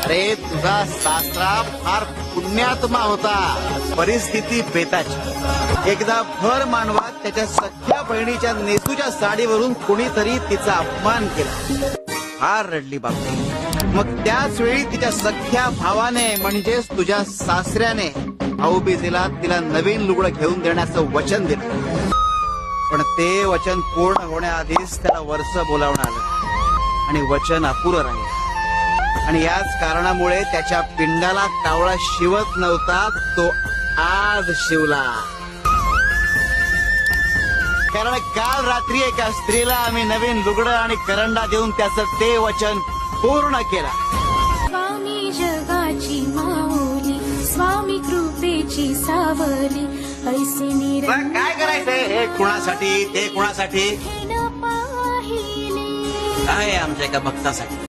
अरे तुझा सासरा फार पुण्यात्मा होता, परिस्थिती बेताची. एकदा भर मानवात त्याच्या सख्या बहिणीच्या नेसूच्या साडीवरून कुणीतरी तिचा अपमान केला. फार रडली बापू. मग त्याच वेळी तिच्या सख्या भावाने म्हणजेच तुझ्या सासऱ्याने भाऊबीजेला तिला नवीन लुगडं घेऊन देण्याचं वचन दिलं. पण ते वचन पूर्ण होण्याआधीच त्याला वर्ष बोलावणं आलं आणि वचन अपुरं राहिलं. आणि याच कारणामुळे त्याच्या पिंडाला कावळा शिवत नव्हता, तो आज शिवला. कारण काल रात्री एका स्त्रीला आम्ही नवीन लुगडं आणि करंडा देऊन त्याचं ते वचन पूर्ण केलं. स्वामी जगाची माऊली, स्वामी कृपेची सावली, ऐसे काय करायचंय? हे कुणासाठी, ते कुणासाठी? पाहिले काय आमच्या एका भक्तासाठी.